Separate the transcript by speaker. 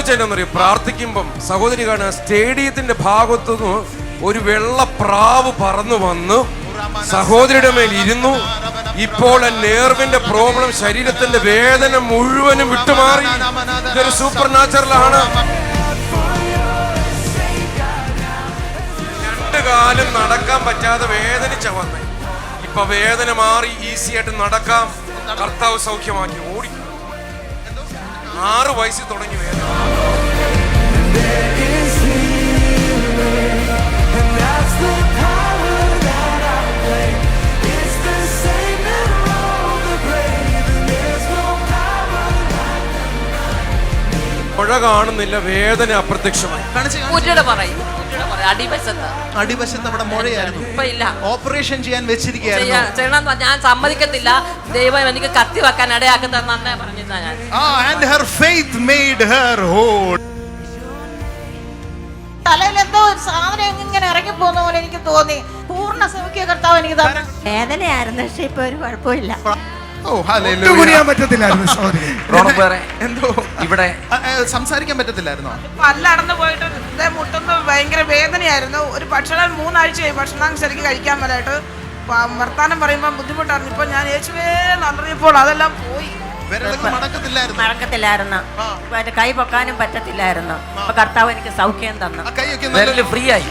Speaker 1: സംഭവിച്ചതെന്നറിയോ? പ്രാർത്ഥിക്കുമ്പം സഹോദരി കാണുക, സ്റ്റേഡിയത്തിന്റെ ഭാഗത്തുനിന്ന് ഒരു വെള്ള പ്രാവ് പറന്നു വന്ന് സഹോദരിയുടെ മേൽ ഇരുന്നു. ഇപ്പോൾ നെർവിന്റെ പ്രോബ്ലം, ശരീരത്തിന്റെ വേദന മുഴുവനും വിട്ടുമാറി. ഇതൊരു സൂപ്പർ നാച്ചുറലാണ്. 2 കാലും നടക്കാൻ പറ്റാതെ വേദനിച്ച വന്നേ. ഇപ്പൊ വേദന മാറി, ഈസി ആയിട്ട് നടക്കാം. കർത്താവ് സൗഖ്യമാക്കി. ഓടി 6 വയസ്സിൽ തുടങ്ങി വേദന. മഴ കാണുന്നില്ല, വേദന അപ്രത്യക്ഷമായി.
Speaker 2: അടിവശത്ത് അവിടെ മുഴയായിരുന്നു. ഓപ്പറേഷൻ ചെയ്യാൻ വെച്ചിരിക്കുകയായിരുന്നു.
Speaker 3: ഞാൻ സമ്മതിക്കത്തില്ല. ദൈവം എനിക്ക് കത്തി വെക്കാൻ ഇടയാക്കി തന്നെ പറഞ്ഞിരുന്ന ഞാൻ.
Speaker 2: And her faith made her whole.
Speaker 4: തലയിലെന്തോ ഒരു സാധനം ഇങ്ങനെ ഇറങ്ങി പോകുന്ന പോലെ എനിക്ക് തോന്നി. പൂർണ്ണ സൗഖ്യ കർത്താവ് എനിക്ക് തന്നെ.
Speaker 5: വേദനയായിരുന്നു, പക്ഷെ ഇപ്പൊ ഒരു കുഴപ്പമില്ല.
Speaker 2: എന്തോ ഇവിടെ സംസാരിക്കാൻ പറ്റത്തില്ലായിരുന്നോ?
Speaker 4: പല്ലടന്ന് പോയിട്ട് മുട്ടുന്ന ഭയങ്കര വേദനയായിരുന്നു. ഒരു ഭക്ഷണം 3 ആഴ്ചയായി ഭക്ഷണം ശരിക്കും കഴിക്കാൻ മേലായിട്ട്. വർത്താനം പറയുമ്പോൾ ബുദ്ധിമുട്ടായിരുന്നു. ഇപ്പൊ ഞാൻ യേശുവേ നല്ലറിയപ്പോൾ അതെല്ലാം പോയി.
Speaker 5: മറക്കത്തില്ലായിരുന്നു, കൈ പൊക്കാനും പറ്റത്തില്ലായിരുന്നു. അപ്പൊ കർത്താവ് എനിക്ക് സൗഖ്യം തന്നു.
Speaker 2: ഫ്രീ ആയി.